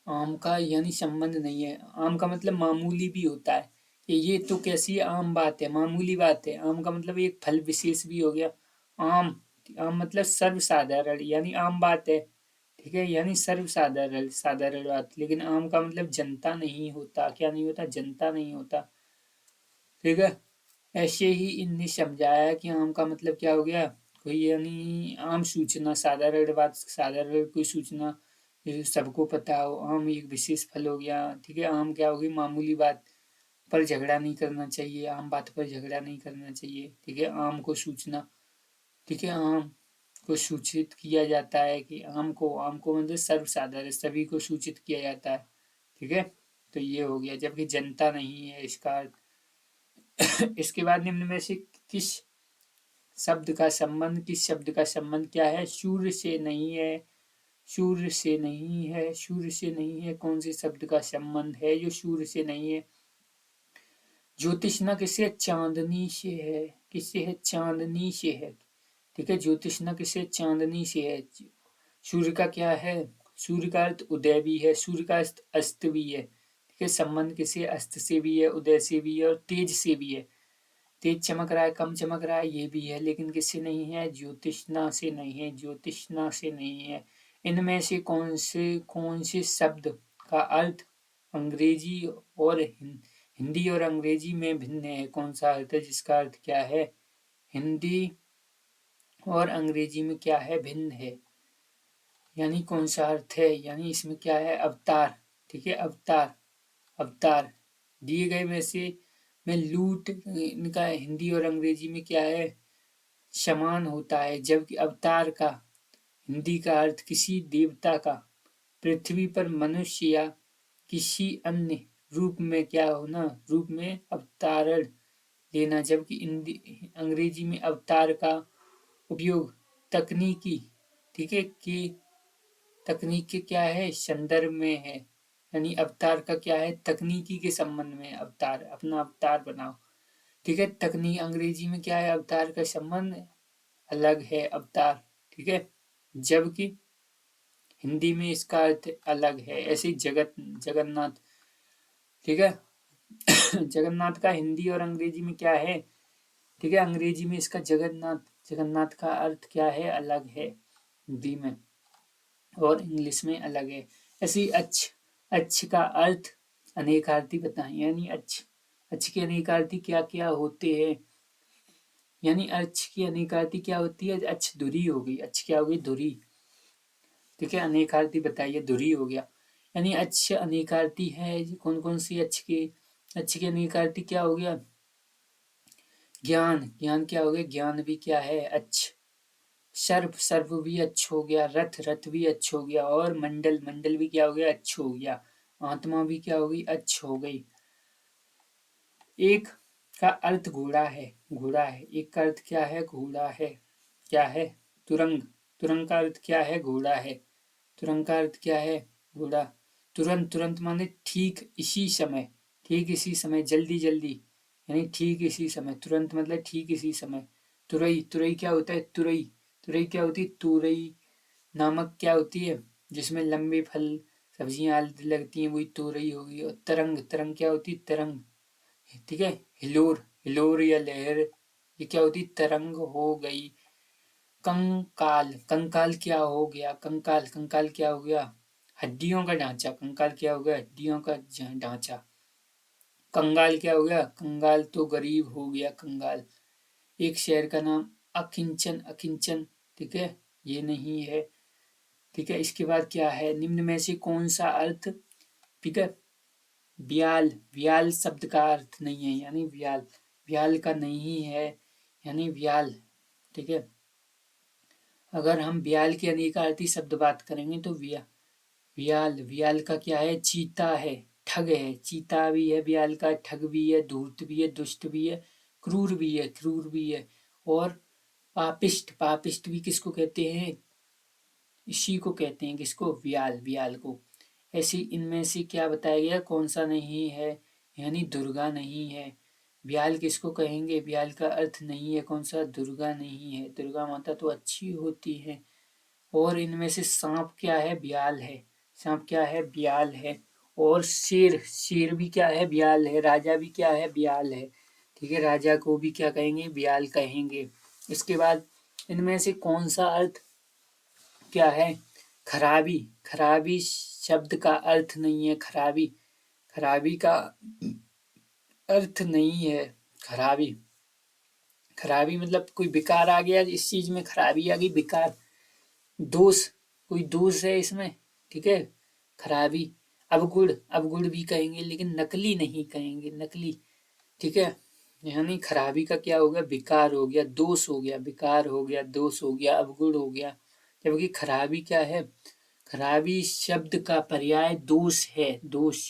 आम का यानी संबंध नहीं है, आम का मतलब मामूली भी होता है, कि ये तो कैसी आम बात है, मामूली बात है, आम का मतलब एक फल विशेष भी हो गया, आम, आम मतलब सर्वसाधारण, यानी आम बात है, ठीक है, यानी सर्वसाधारण, साधारण बात, लेकिन आम का मतलब जनता नहीं होता, क्या नहीं होता, जनता नहीं होता, ठीक है। ऐसे ही इनने समझाया कि आम का मतलब क्या हो गया, कोई यानी आम सूचना, साधारण बात, साधारण कोई सूचना जैसे सबको पता हो, आम एक विशेष फल हो गया, ठीक है, आम क्या होगी, मामूली बात पर झगड़ा नहीं करना चाहिए, आम बात पर झगड़ा नहीं करना चाहिए, ठीक है, आम को सूचना, ठीक है, आम को सूचित किया जाता है कि आम को मतलब सर्वसाधारण सभी को सूचित किया जाता है, ठीक है, तो ये हो गया, जबकि जनता नहीं है इसका अर्थ। इसके बाद निम्न में से किस शब्द का संबंध, किस शब्द का संबंध क्या है, सूर्य से नहीं है, सूर्य से नहीं है, सूर्य से नहीं है, कौन से शब्द का संबंध है जो सूर्य से नहीं है, ज्योतिषना किससे, चांदनी से है, किससे है, चांदनी से है, ठीक है, ज्योतिषना किससे, चांदनी से है, सूर्य का क्या है, सूर्य का अर्थ उदय भी है, सूर्य का अर्थ अस्त भी है, ठीक है, संबंध किसे, अस्त से भी है, उदय से भी है, और तेज से भी है, तेज चमक रहा है, कम चमक रहा है, ये भी है, लेकिन किससे नहीं है, ज्योतिषना से नहीं है, ज्योतिषना से नहीं है। इनमें से कौन से शब्द का अर्थ अंग्रेजी और हिंदी और अंग्रेजी में भिन्न है, कौन सा अर्थ है जिसका अर्थ क्या है, हिंदी और अंग्रेजी में क्या है, भिन्न है, यानी कौन सा अर्थ है, यानी इसमें क्या है, अवतार, ठीक है, अवतार, अवतार दिए गए में से में लूट, इनका हिंदी और अंग्रेजी में क्या है, समान होता है, जबकि अवतार का हिंदी का अर्थ किसी देवता का पृथ्वी पर मनुष्य या किसी अन्य रूप में क्या होना, रूप में अवतारण लेना। जबकि अंग्रेजी में अवतार का उपयोग तकनीकी, ठीक है, कि तकनीक के क्या है संदर्भ में है, यानी अवतार का क्या है तकनीकी के संबंध में, अवतार अपना अवतार बनाओ, ठीक है। तकनीक अंग्रेजी में क्या है, अवतार का संबंध अलग है अवतार, ठीक है, जबकि हिंदी में इसका अर्थ अलग है। ऐसे ही जगन्नाथ, ठीक है जगन्नाथ का हिंदी और अंग्रेजी में क्या है, ठीक है, अंग्रेजी में इसका जगन्नाथ, जगन्नाथ का अर्थ क्या है अलग है हिंदी में, और इंग्लिश में अलग है। ऐसी अच्छ का अर्थ अनेकार्थी बताएं, यानी अच्छ के अनेकार्थी क्या क्या होते हैं, यानी अच्छ की अनेकार्थी क्या होती है, अच्छ धुरी हो गई, अच्छ क्या हो गई धुरी, ठीक है, अनेकार्थी बताइए, धुरी हो गया, यानी अच्छ अनेकार्थी है। कौन कौन सी अच्छ की अनेकार्थी क्या हो गया, ज्ञान, ज्ञान क्या हो गया, ज्ञान भी क्या है अच्छ, सर्प, सर्प भी अच्छ हो गया, रथ, रथ भी अच्छ हो गया, और मंडल, मंडल भी क्या हो गया अच्छ हो गया, आत्मा भी क्या हो गई अच्छ हो गई। एक का अर्थ घोड़ा है, घोड़ा है, एक का अर्थ क्या है घोड़ा है, क्या है तुरंग, तुरंग का अर्थ क्या है घोड़ा है, तुरंग का अर्थ क्या है घोड़ा। तुरंत, तुरंत माने ठीक इसी समय, ठीक इसी समय, जल्दी जल्दी, यानी ठीक इसी समय, तुरंत मतलब ठीक इसी समय। तुरई, तुरई क्या होता है तुरई, तुरई क्या होती है तुरई नामक क्या होती है, जिसमें लंबे फल सब्जियां लगती हैं, वही तुरई होगी। और तरंग, तरंग क्या होती है तरंग, ठीक है, हिलोर, हिलोर या लहर, ये क्या होती तरंग हो गई। कंकाल, कंकाल क्या हो गया, कंकाल, कंकाल क्या हो गया हड्डियों का ढांचा, कंकाल क्या हो गया हड्डियों का ढांचा। कंगाल क्या हो गया, कंगाल तो गरीब हो गया कंगाल। एक शहर का नाम अकिंचन, अकिंचन, ठीक है, ये नहीं है, ठीक है। इसके बाद क्या है, निम्न में से कौन सा अर्थ, ठीक है, ब्याल, ब्याल शब्द का अर्थ नहीं है, यानी ब्याल, ब्याल का नहीं है, यानी ब्याल, ठीक है। अगर हम ब्याल की अनेकार्थी शब्द बात करेंगे तो ब्याल, ब्याल का क्या है चीता है, ठग है, चीता भी है ब्याल का, ठग भी है, धूर्त भी है, दुष्ट भी है, क्रूर भी है, क्रूर भी है। और पापिष्ट, पापिष्ट भी किसको कहते हैं, इसी को कहते हैं, किसको ब्याल, ब्याल को। ऐसी इनमें से क्या बताया गया कौन सा नहीं है, यानी दुर्गा नहीं है। ब्याल किसको कहेंगे, ब्याल का अर्थ नहीं है कौन सा, दुर्गा नहीं है, दुर्गा माता तो अच्छी होती है। और इनमें से सांप क्या है ब्याल है, सांप क्या है ब्याल है। और शेर, शेर भी क्या है ब्याल है, राजा भी क्या है ब्याल है, ठीक है, राजा को भी क्या कहेंगे ब्याल कहेंगे। इसके बाद इनमें से कौन सा अर्थ क्या है, खराबी, खराबी शब्द का अर्थ नहीं है, खराबी, खराबी का अर्थ नहीं है, खराबी, खराबी मतलब कोई विकार आ गया इस चीज में, खराबी आ गई विकार, दोष, कोई दोष है इसमें, ठीक है, खराबी। अवगुण, अवगुण भी कहेंगे लेकिन नकली नहीं कहेंगे, नकली, ठीक है, यानी खराबी का क्या हो गया विकार हो गया, दोष हो गया, विकार हो गया, दोष हो गया, अवगुण हो गया। जबकि खराबी क्या है, खराबी शब्द का पर्याय दोष है, दोष,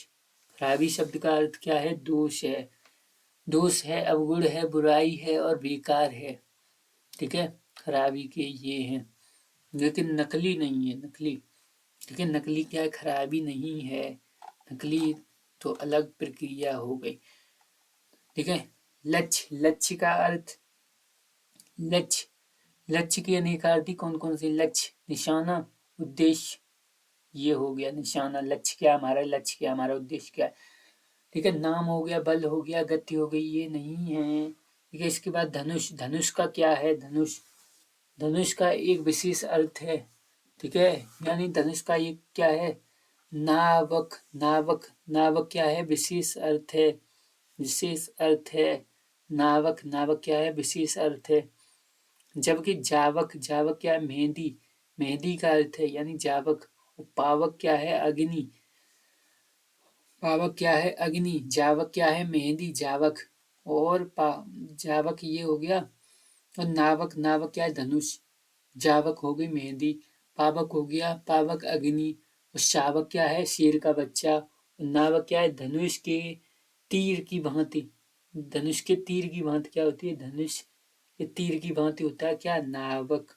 खराबी शब्द का अर्थ क्या है दोष है, दोष है, अवगुण है, बुराई है और बेकार है, ठीक है, खराबी के ये हैं, लेकिन नकली नहीं है, नकली, ठीक है, नकली क्या है खराबी नहीं है, नकली तो अलग प्रक्रिया हो गई, ठीक है। लक्ष्य, लक्ष्य का अर्थ, लक्ष्य, लक्ष्य की अनेकार्थी कौन कौन सी, लक्ष्य निशाना, उद्देश्य, ये हो गया निशाना, लक्ष्य क्या हमारा, लक्ष्य क्या हमारा, उद्देश्य क्या है, ठीक है। नाम हो गया, बल हो गया, गति हो गई, ये नहीं है, ठीक है। इसके बाद धनुष, धनुष का क्या है, धनुष, धनुष का एक विशेष अर्थ है, ठीक है, यानी धनुष का ये क्या है नावक, नावक, नावक क्या है विशेष अर्थ है, विशेष अर्थ है, नावक, नावक क्या है विशेष अर्थ है। जबकि जावक, जावक क्या है मेहंदी, मेहंदी का अर्थ है, यानी जावक। पावक क्या है अग्नि, पावक क्या है अग्नि, जावक क्या है मेहंदी, जावक। और जावक ये हो गया, और नावक, नावक क्या है धनुष, जावक हो गई मेहंदी, पावक हो गया, पावक अग्नि, और शावक क्या है शेर का बच्चा, नावक क्या है? धनुष के तीर की भांति। धनुष के तीर की भांति क्या होती है? धनुष के तीर की भांति होता है क्या? नावक।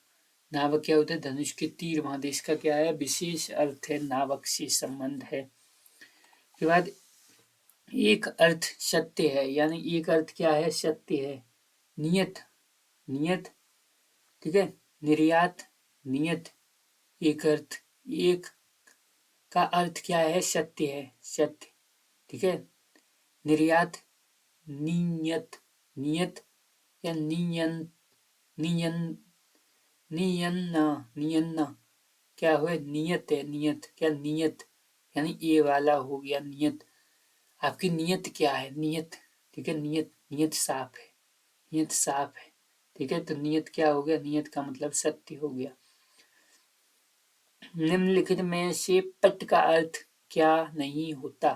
नावक क्या होता है? धनुष के तीर भांति। इसका क्या है? विशेष अर्थ है, नावक से संबंध है। के बाद एक अर्थ सत्य है, यानी एक अर्थ क्या है? सत्य है। नियत, नियत, ठीक है। निर्यात, नियत, एक अर्थ। एक का अर्थ क्या है? सत्य है, सत्य, ठीक है। निर्यात, नियत, नियत या नियन, नियन, नियन्ना, नियन्ना क्या हुआ? नियत है, नियत। क्या? नियत, यानी ये वाला हो गया नियत। आपकी नियत क्या है? नियत, ठीक है। नियत, नियत साफ है, नियत साफ है, ठीक है। तो नियत क्या हो गया? नियत का मतलब सत्य हो गया। निम्नलिखित में से पट का अर्थ क्या नहीं होता?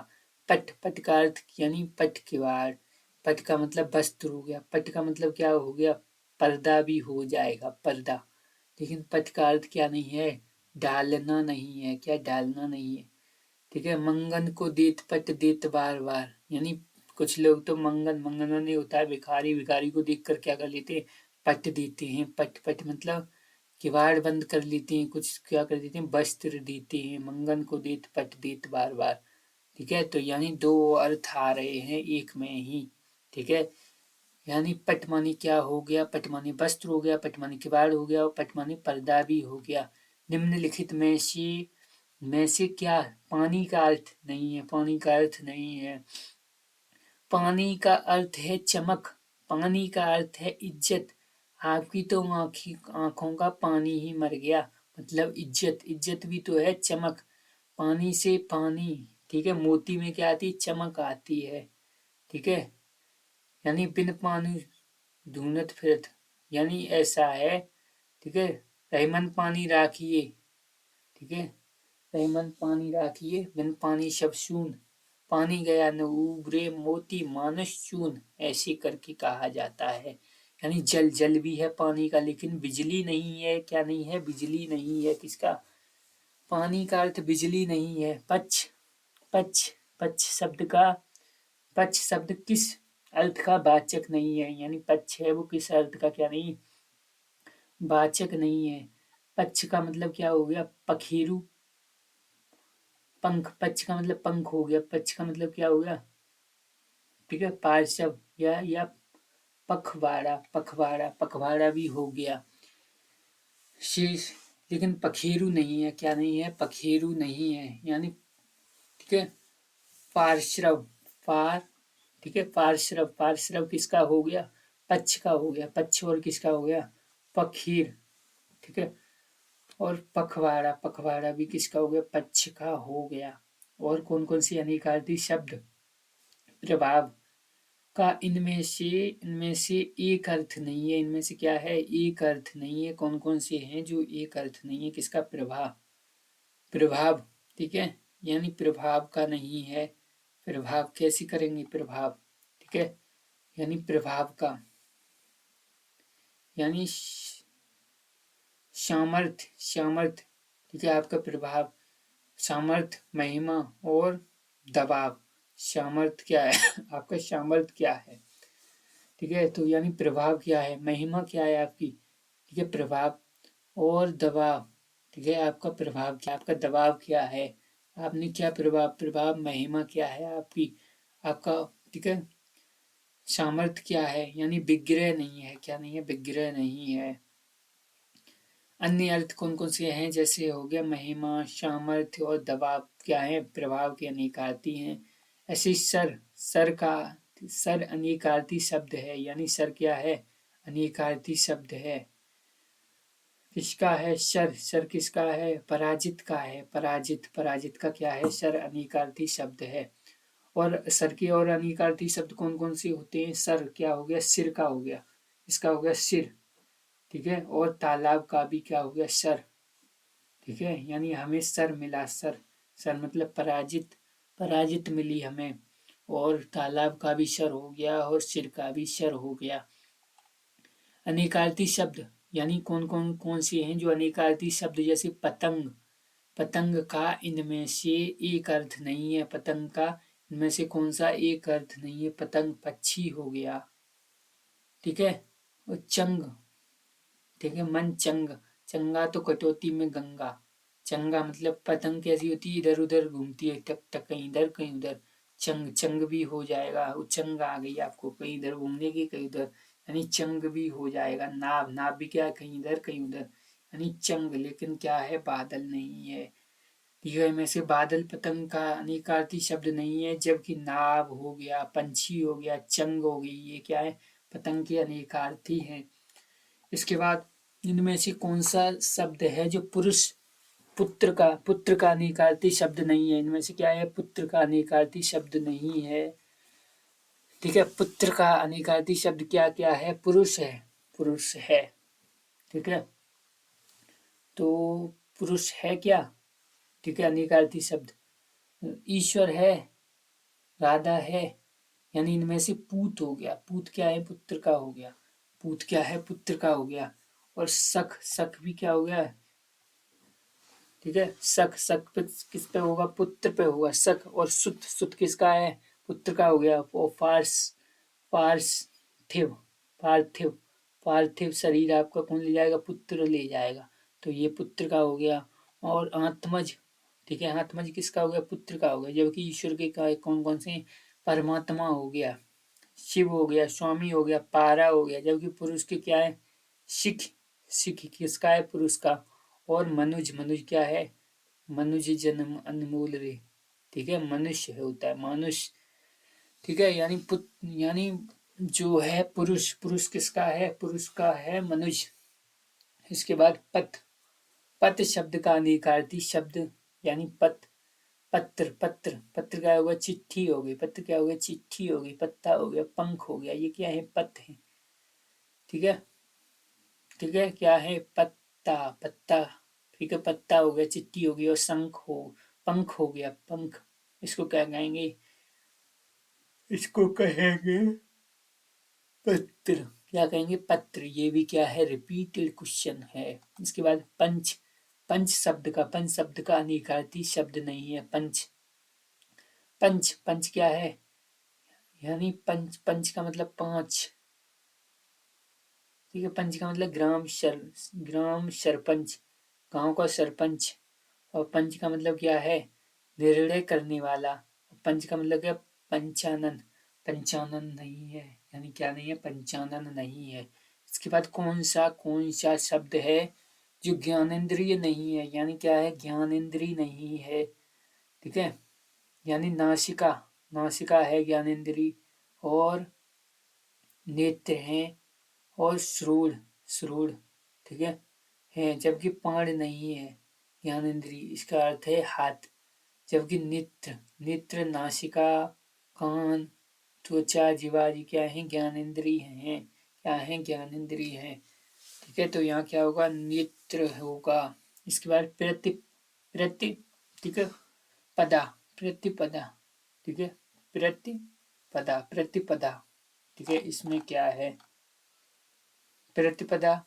पट, पट का अर्थ यानी पट किवाड़। पट का मतलब वस्त्र हो गया। पट का मतलब क्या हो गया? पर्दा भी हो जाएगा, पर्दा। लेकिन पट का अर्थ क्या नहीं है? डालना नहीं है। क्या? डालना नहीं है, ठीक है। मंगन को देत पट देत बार बार, यानी कुछ लोग तो मंगन, मंगना नहीं होता है भिखारी, भिखारी को देख कर क्या कर लेते हैं? पट देते हैं। पट, पट मतलब किवाड़ बंद कर लेते हैं, कुछ क्या कर देते हैं? वस्त्र देते हैं। मंगन को देत पट देत बार बार, ठीक है। तो यानी दो अर्थ आ रहे हैं एक में ही, ठीक है। यानी पट मानी क्या हो गया? पट मानी वस्त्र हो गया, पट मानी किवाड़ हो गया और पट मानी पर्दा भी हो गया। निम्नलिखित में से क्या पानी का अर्थ नहीं है? पानी का अर्थ नहीं है। पानी का अर्थ है चमक, पानी का अर्थ है इज्जत। आपकी तो आंखों का पानी ही मर गया, मतलब इज्जत, इज्जत भी तो है चमक। पानी से पानी, ठीक है। मोती में क्या आती? चमक आती है, ठीक है। यानी बिन पानी ढूंढत फिरत, यानी ऐसा है, ठीक है। रहीमन पानी राखिए, ठीक है। रहीमन पानी राखिए, बिन पानी सब सून। पानी गया न उबरे मोती मानुष चून, ऐसे करके कहा जाता है। यानी जल, जल भी है पानी का, लेकिन बिजली नहीं है। क्या नहीं है? बिजली नहीं है। किसका? पानी का अर्थ बिजली नहीं है। पक्ष, पक्ष, पक्ष शब्द का, पक्ष शब्द किस अर्थ का वाचक नहीं है? यानी पक्ष है वो किस अर्थ का क्या नहीं? वाचक नहीं है। पक्ष का मतलब क्या हो गया? पखेरु, पंख। पक्ष का मतलब पंख हो गया। पक्ष का मतलब क्या हो गया? ठीक है, पार्श्व या पखवाड़ा, पखवाड़ा, पखवाड़ा भी हो गया। शीश, लेकिन पखेरु नहीं है। क्या नहीं है? पखेरु नहीं है। यानी ठीक है, पार्श्व, पार, ठीक है। पार्श्व, पार्श्व किसका हो गया? पक्ष का हो गया। पक्ष और किसका हो गया? पखीर, ठीक है। और पखवाड़ा, पखवाड़ा भी किसका हो गया? पक्ष का हो गया। और कौन कौन सी अनेकार्थी शब्द? प्रभाव का इनमें से एक अर्थ नहीं है। इनमें से क्या है? एक अर्थ नहीं है। कौन कौन से हैं जो एक अर्थ नहीं है? किसका? प्रभाव, प्रभाव, ठीक है। यानी प्रभाव का नहीं है। प्रभाव कैसे करेंगे? प्रभाव, ठीक है। यानी प्रभाव का, यानी सामर्थ्य, सामर्थ्य, ठीक है। आपका प्रभाव, सामर्थ्य, महिमा और दबाव। सामर्थ्य क्या है? आपका सामर्थ्य क्या है? ठीक है। तो यानी प्रभाव क्या है? महिमा क्या है आपकी? ठीक है, प्रभाव और दबाव, ठीक है। आपका प्रभाव क्या? आपका दबाव क्या है? आपने क्या प्रभाव, प्रभाव, महिमा क्या है आपकी? आपका, ठीक है। सामर्थ्य क्या है? यानी विग्रह नहीं है। क्या नहीं है? विग्रह नहीं है। अन्य अर्थ कौन कौन से हैं? जैसे हो गया महिमा, सामर्थ्य और दबाव क्या है? प्रभाव के अनेकार्थी हैं। ऐसे सर, सर का, सर अनेकार्थी शब्द है। यानी सर क्या है? अनेकार्थी शब्द है। किसका है सर? सर किसका है? पराजित का है। पराजित, पराजित का क्या है? सर अनेकार्थी शब्द है। और सर के और अनेकार्थी शब्द कौन कौन से होते हैं? सर क्या हो गया? सिर का हो गया। इसका हो गया सिर, ठीक है। और तालाब का भी क्या हो गया? सर, ठीक है। यानी हमें सर मिला, सर, सर मतलब पराजित, पराजित मिली हमें। और तालाब का भी सर हो गया और सिर का भी सर हो गया। अनेकार्थी शब्द यानी कौन कौन कौन से हैं जो अनेकार्थी शब्द? जैसे पतंग, पतंग का इनमें से एक अर्थ नहीं है। पतंग का इनमें से कौन सा एक अर्थ नहीं है? पतंग पक्षी हो गया, ठीक है। और चंग, ठीक है, मन चंग, चंगा तो कटौती में गंगा। चंगा मतलब पतंग कैसी होती है, इधर उधर घूमती है, टक टक, कहीं इधर कहीं उधर। चंग, चंग भी हो जाएगा, वो चंग आ गई आपको, कहीं इधर घूमने की कहीं उधर, यानी चंग भी हो जाएगा। नाव, नाव भी क्या है, कहीं इधर कहीं उधर, यानी चंग। लेकिन क्या है, बादल नहीं है, ठीक है। में से बादल पतंग का अनिकार्थी शब्द नहीं है, जबकि नाव हो गया, पंछी हो गया, चंग हो गई, ये क्या है, पतंग के अनिकार्थी है। इसके बाद इनमें से कौन सा शब्द है जो पुरुष, पुत्र का अनिकार्थी शब्द नहीं है? इनमें से क्या है, पुत्र का अनिकार्थी शब्द नहीं है, ठीक है। पुत्र का अनिकार्थी शब्द क्या क्या है? पुरुष है, पुरुष है, ठीक है। तो पुरुष है क्या, ठीक है, अनिकार्थी शब्द। ईश्वर है, राधा है, यानी इनमें से पूत हो गया। पूत क्या है, पुत्र का हो गया। पूत क्या है, पुत्र का हो गया। और सख, सख भी क्या हो गया, ठीक है। सख, सख पे किस पे होगा, पुत्र पे होगा सख। और सुत, सुत किसका है, पुत्र का हो गया। और फार्स, पार्थिव, पार्थिव, पार्थिव शरीर आपका कौन ले जाएगा, पुत्र ले जाएगा, तो ये पुत्र का हो गया। और आत्मज, ठीक है, आत्मज किसका हो गया, पुत्र का हो गया। जबकि ईश्वर के का कौन कौन से, परमात्मा हो गया, शिव हो गया, स्वामी हो गया, पारा हो गया। जबकि पुरुष के क्या है, सिख, सिख किसका है, पुरुष का। और मनुज, मनुज क्या है, मनुज जन्म अनमोल रे, ठीक है, मनुष्य होता है, मनुष्य, ठीक है। यानी यानी जो है पुरुष, पुरुष किसका है, पुरुष का है मनुज। इसके बाद पत, पत शब्द का अनिकार्थी शब्द, यानी पत, पत्र, पत्र, पत्र क्या होगा, चिट्ठी हो गई, पत्र क्या हो गया, चिट्ठी हो गई, पत्ता हो गया, पंख हो गया, ये क्या है, पत है, ठीक है, ठीक है। क्या है, पत्ता, पत्ता, ठीक है, पत्ता हो गया, चिट्ठी हो गई, और शंख हो, पंख हो गया, पंख। इसको क्या कहेंगे, इसको कहेंगे पत्र, क्या कहेंगे, पत्र। ये भी क्या है, रिपीटेड क्वेश्चन है। इसके बाद पंच, पंच शब्द का, पंच शब्द का अनिकार्थी शब्द नहीं है, पंच, पंच, पंच क्या है, यानी पंच, पंच का मतलब पांच, ठीक है। पंच का मतलब ग्राम सरपंच, गांव का सरपंच। और पंच का मतलब क्या है, निर्णय करने वाला। पंच का मतलब क्या, पंचानन, पंचानन नहीं है, यानी क्या नहीं है, पंचानन नहीं है। इसके बाद कौन सा शब्द है जो ज्ञानेंद्रिय नहीं है, यानी क्या है, ज्ञानेंद्रिय नहीं है, ठीक है। यानी नासिका, नासिका है ज्ञानेंद्रिय, और नेत्र हैं, और श्रोण, श्रोण, ठीक है, जबकि पाण नहीं है ज्ञानेंद्रिय, इसका अर्थ है हाथ। जबकि नेत्र, नेत्र, नासिका, कान, त्वचा, जीवादि क्या है, ज्ञानेंद्रिय हैं, क्या है, ज्ञानेंद्रिय हैं, ठीक है। तो यहाँ क्या होगा, नेत्र होगा। इसके बाद प्रति, प्रति, ठीक है, पदा, प्रतिपदा, ठीक है, प्रतिपदा, प्रतिपदा, ठीक है। इसमें क्या है, प्रतिपदा,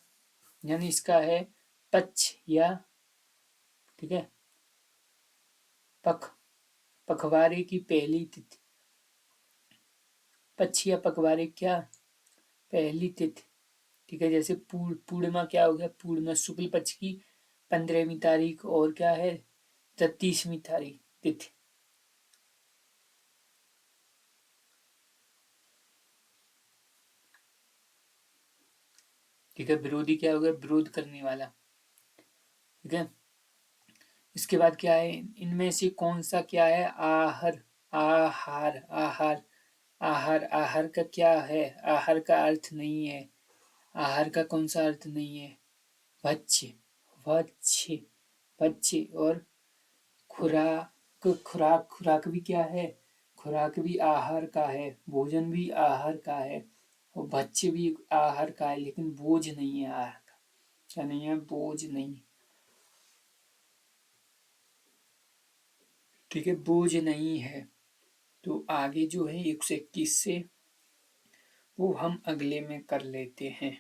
यानी इसका है पक्ष या, ठीक है, पख, पखवारे की पहली तिथि, पक्ष या पखवारे क्या, पहली तिथि, ठीक है। जैसे पूर्णिमा क्या हो गया, पूर्णिमा शुक्ल पक्ष की 15वीं तारीख, और क्या है, 30वीं तारीख तिथि, ठीक है। विरोधी क्या हो गया, विरोध करने वाला, ठीक है। इसके बाद क्या है, इनमें से कौन सा क्या है, आहर, आहार, आहार, आहार, आहार का क्या है, आहार का अर्थ नहीं है, आहार का कौन सा अर्थ नहीं है, भक्ष्य, भक्ष्य, भक्ष्य। और खुराक, खुराक, खुराक भी क्या है, खुराक भी आहार का है, भोजन भी आहार का है, और भक्ष्य भी आहार का है, लेकिन बोझ नहीं है आहार का, क्या नहीं है, बोझ नहीं, ठीक है, बोझ नहीं है। तो आगे जो है 121 से वो हम अगले में कर लेते हैं।